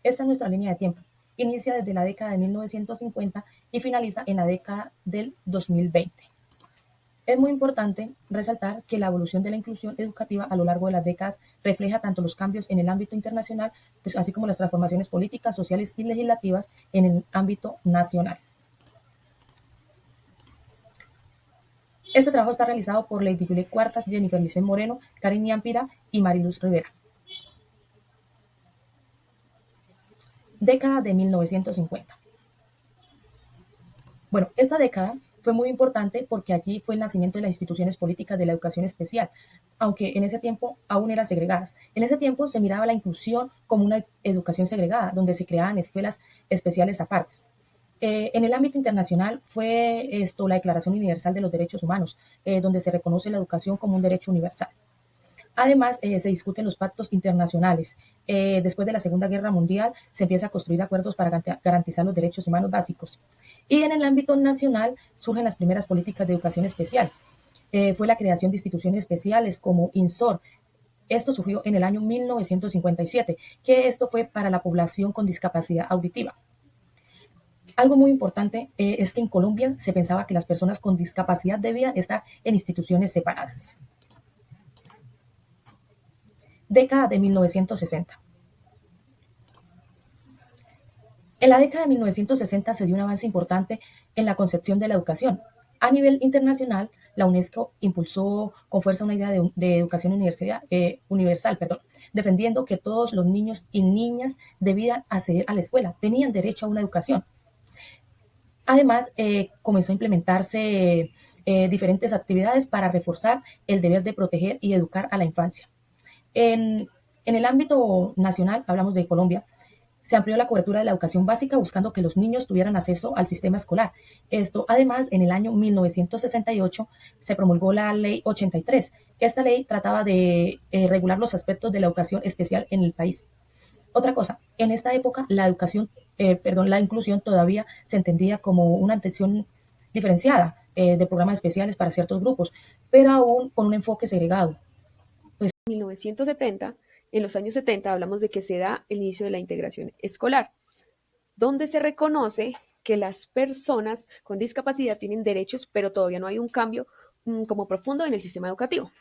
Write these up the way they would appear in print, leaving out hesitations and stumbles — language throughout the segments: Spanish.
Esta es nuestra línea de tiempo. Inicia desde la década de 1950 y finaliza en la década del 2020. Es muy importante resaltar que la evolución de la inclusión educativa a lo largo de las décadas refleja tanto los cambios en el ámbito internacional, pues, así como las transformaciones políticas, sociales y legislativas en el ámbito nacional. Este trabajo está realizado por Lady Juliet Cuartas, Jennifer Licen Moreno, Karen Yampira y Mariluz Rivera. Década de 1950. Bueno, esta década fue muy importante porque allí fue el nacimiento de las instituciones políticas de la educación especial, aunque en ese tiempo aún eran segregadas. En ese tiempo se miraba la inclusión como una educación segregada, donde se creaban escuelas especiales aparte. En el ámbito internacional fue esto la Declaración Universal de los Derechos Humanos, donde se reconoce la educación como un derecho universal. Además, se discuten los pactos internacionales. Después de la Segunda Guerra Mundial, se empieza a construir acuerdos para garantizar los derechos humanos básicos. Y en el ámbito nacional surgen las primeras políticas de educación especial. Fue la creación de instituciones especiales como INSOR. Esto surgió en el año 1957, que esto fue para la población con discapacidad auditiva. Algo muy importante es que en Colombia se pensaba que las personas con discapacidad debían estar en instituciones separadas. Década de 1960. En la década de 1960 se dio un avance importante en la concepción de la educación. A nivel internacional, la UNESCO impulsó con fuerza una idea de educación universal, defendiendo que todos los niños y niñas debían acceder a la escuela, tenían derecho a una educación. Además, comenzó a implementarse diferentes actividades para reforzar el deber de proteger y educar a la infancia. En el ámbito nacional, hablamos de Colombia, se amplió la cobertura de la educación básica buscando que los niños tuvieran acceso al sistema escolar. Esto, además, en el año 1968 se promulgó la Ley 83. Esta ley trataba de regular los aspectos de la educación especial en el país. Otra cosa, en esta época la inclusión todavía se entendía como una atención diferenciada de programas especiales para ciertos grupos, pero aún con un enfoque segregado. 1970, en los años 70 hablamos de que se da el inicio de la integración escolar, donde se reconoce que las personas con discapacidad tienen derechos, pero todavía no hay un cambio como profundo en el sistema educativo.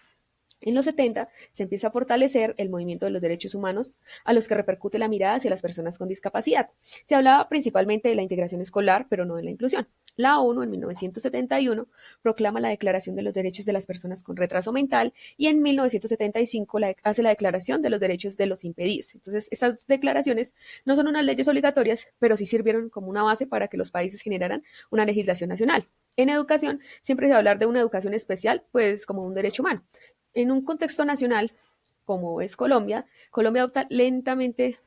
En los 70 se empieza a fortalecer el movimiento de los derechos humanos a los que repercute la mirada hacia las personas con discapacidad. Se hablaba principalmente de la integración escolar, pero no de la inclusión. La ONU en 1971 proclama la Declaración de los Derechos de las Personas con Retraso Mental y en 1975 hace la Declaración de los Derechos de los Impedidos. Entonces, esas declaraciones no son unas leyes obligatorias, pero sí sirvieron como una base para que los países generaran una legislación nacional. En educación siempre se va a hablar de una educación especial, pues como un derecho humano. En un contexto nacional, como es Colombia, Colombia adopta lentamente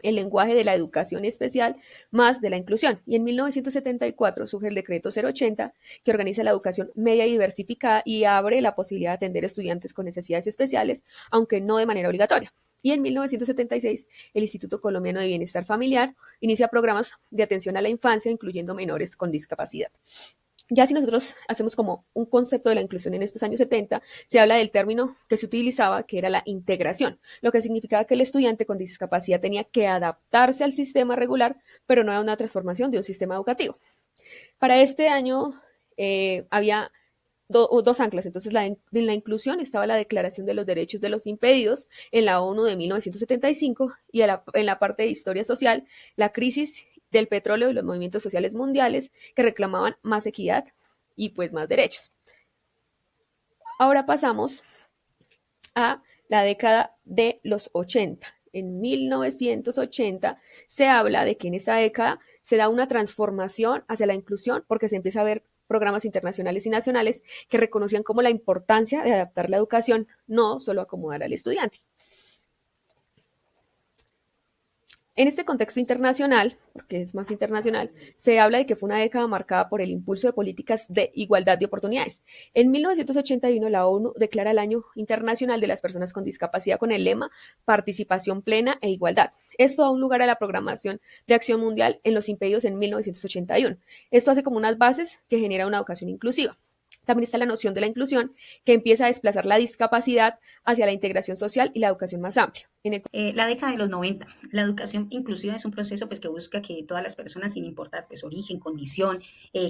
el lenguaje de la educación especial más de la inclusión. Y en 1974 surge el decreto 080 que organiza la educación media y diversificada y abre la posibilidad de atender estudiantes con necesidades especiales, aunque no de manera obligatoria. Y en 1976, el Instituto Colombiano de Bienestar Familiar inicia programas de atención a la infancia, incluyendo menores con discapacidad. Ya si nosotros hacemos como un concepto de la inclusión en estos años 70, se habla del término que se utilizaba, que era la integración, lo que significaba que el estudiante con discapacidad tenía que adaptarse al sistema regular, pero no a una transformación de un sistema educativo. Para este año había dos anclas. Entonces, en la inclusión estaba la Declaración de los Derechos de los Impedidos en la ONU de 1975 y en la parte de historia social, la crisis del petróleo y los movimientos sociales mundiales que reclamaban más equidad y pues más derechos. Ahora pasamos a la década de los 80. En 1980 se habla de que en esta década se da una transformación hacia la inclusión porque se empieza a ver programas internacionales y nacionales que reconocían como la importancia de adaptar la educación, no solo acomodar al estudiante. En este contexto internacional, porque es más internacional, se habla de que fue una década marcada por el impulso de políticas de igualdad de oportunidades. En 1981, la ONU declara el Año Internacional de las Personas con Discapacidad con el lema Participación Plena e Igualdad. Esto da un lugar a la programación de acción mundial en los impedidos en 1981. Esto hace como unas bases que genera una educación inclusiva. También está la noción de la inclusión, que empieza a desplazar la discapacidad hacia la integración social y la educación más amplia. La década de los 90, la educación inclusiva es un proceso pues, que busca que todas las personas, sin importar pues, origen, condición,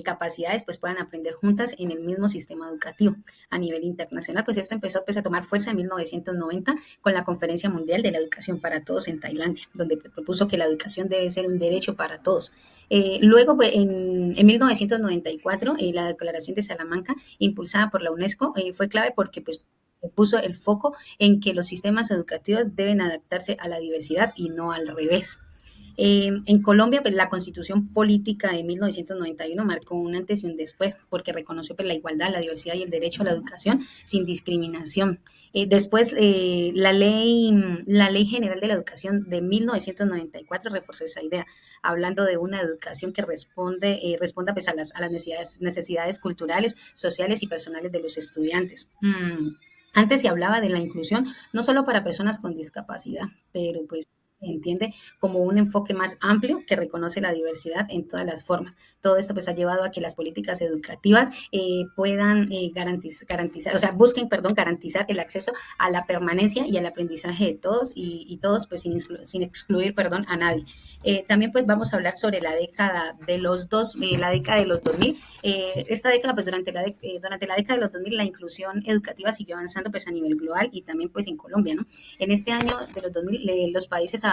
capacidades, pues puedan aprender juntas en el mismo sistema educativo. A nivel internacional, pues esto empezó pues, a tomar fuerza en 1990 con la Conferencia Mundial de la Educación para Todos en Tailandia, donde pues, propuso que la educación debe ser un derecho para todos. Luego, pues, en 1994, la Declaración de Salamanca, impulsada por la UNESCO, fue clave porque pues, puso el foco en que los sistemas educativos deben adaptarse a la diversidad y no al revés. En Colombia, pues, la Constitución Política de 1991 marcó un antes y un después, porque reconoció pues, la igualdad, la diversidad y el derecho a la educación sin discriminación. Después, la ley General de la Educación de 1994 reforzó esa idea, hablando de una educación que responda pues, a las necesidades culturales, sociales y personales de los estudiantes. Antes se hablaba de la inclusión no solo para personas con discapacidad, pero pues se entiende como un enfoque más amplio que reconoce la diversidad en todas las formas. Todo esto pues ha llevado a que las políticas educativas puedan garantizar, o sea, busquen, perdón, garantizar el acceso a la permanencia y al aprendizaje de todos y todos pues sin excluir, perdón, a nadie. También pues vamos a hablar sobre la década de los 2000. Esta década pues durante la década de los 2000 la inclusión educativa siguió avanzando pues a nivel global y también pues en Colombia, ¿no? En este año de los 2000 los países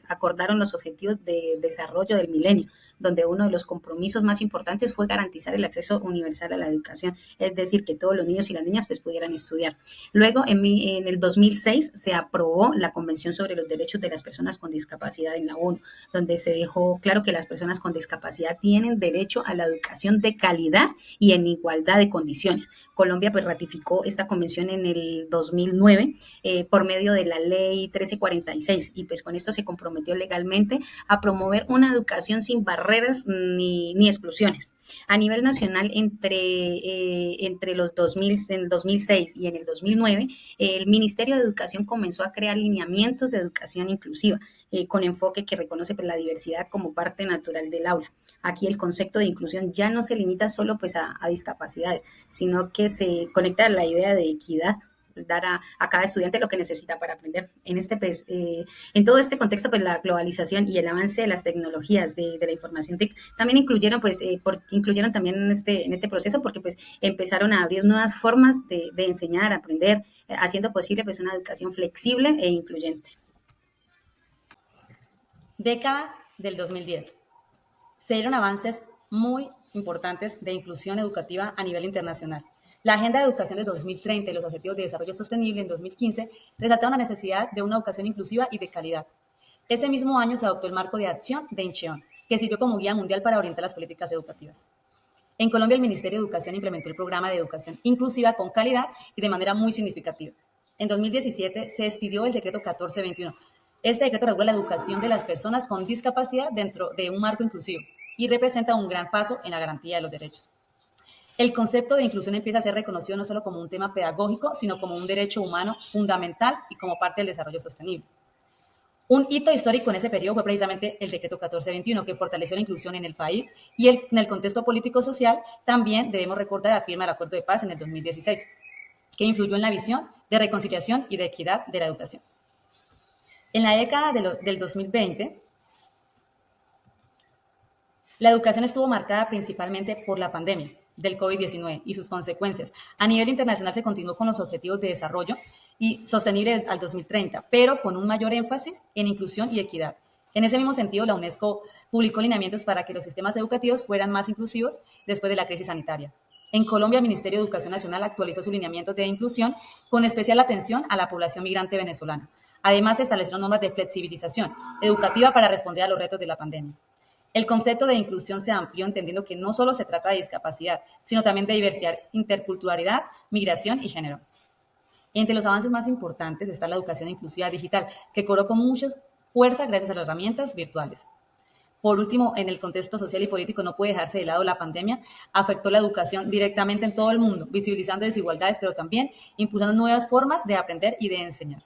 acordaron los objetivos de desarrollo del milenio, donde uno de los compromisos más importantes fue garantizar el acceso universal a la educación, es decir, que todos los niños y las niñas pues pudieran estudiar. Luego, en el 2006 se aprobó la Convención sobre los Derechos de las Personas con Discapacidad en la ONU, donde se dejó claro que las personas con discapacidad tienen derecho a la educación de calidad y en igualdad de condiciones. Colombia pues ratificó esta convención en el 2009 por medio de la ley 1346 y pues con esto se comprometió legalmente a promover una educación sin barreras ni exclusiones. A nivel nacional, entre los 2000, en el 2006 y en el 2009, el Ministerio de Educación comenzó a crear lineamientos de educación inclusiva, con enfoque que reconoce pues, la diversidad como parte natural del aula. Aquí el concepto de inclusión ya no se limita solo pues, a discapacidades, sino que se conecta a la idea de equidad, pues, dar a cada estudiante lo que necesita para aprender. En todo este contexto, pues la globalización y el avance de las tecnologías de la información TIC también incluyeron también en este proceso porque pues empezaron a abrir nuevas formas de enseñar, aprender, haciendo posible pues una educación flexible e incluyente. Década del 2010. Se dieron avances muy importantes de inclusión educativa a nivel internacional. La Agenda de Educación de 2030 y los Objetivos de Desarrollo Sostenible en 2015 resaltaron la necesidad de una educación inclusiva y de calidad. Ese mismo año se adoptó el Marco de Acción de Incheon, que sirvió como guía mundial para orientar las políticas educativas. En Colombia, el Ministerio de Educación implementó el programa de educación inclusiva con calidad y de manera muy significativa. En 2017 se expidió el decreto 1421. Este decreto regula la educación de las personas con discapacidad dentro de un marco inclusivo y representa un gran paso en la garantía de los derechos. El concepto de inclusión empieza a ser reconocido no solo como un tema pedagógico, sino como un derecho humano fundamental y como parte del desarrollo sostenible. Un hito histórico en ese periodo fue precisamente el decreto 1421, que fortaleció la inclusión en el país y en el contexto político-social también debemos recordar la firma del Acuerdo de Paz en el 2016, que influyó en la visión de reconciliación y de equidad de la educación. En la década del 2020, la educación estuvo marcada principalmente por la pandemia del COVID-19 y sus consecuencias. A nivel internacional se continuó con los objetivos de desarrollo y sostenible al 2030, pero con un mayor énfasis en inclusión y equidad. En ese mismo sentido, la UNESCO publicó lineamientos para que los sistemas educativos fueran más inclusivos después de la crisis sanitaria. En Colombia, el Ministerio de Educación Nacional actualizó sus lineamientos de inclusión con especial atención a la población migrante venezolana. Además, se establecieron normas de flexibilización educativa para responder a los retos de la pandemia. El concepto de inclusión se amplió entendiendo que no solo se trata de discapacidad, sino también de diversidad, interculturalidad, migración y género. Entre los avances más importantes está la educación inclusiva digital, que cobró con mucha fuerza gracias a las herramientas virtuales. Por último, en el contexto social y político no puede dejarse de lado la pandemia, afectó la educación directamente en todo el mundo, visibilizando desigualdades, pero también impulsando nuevas formas de aprender y de enseñar.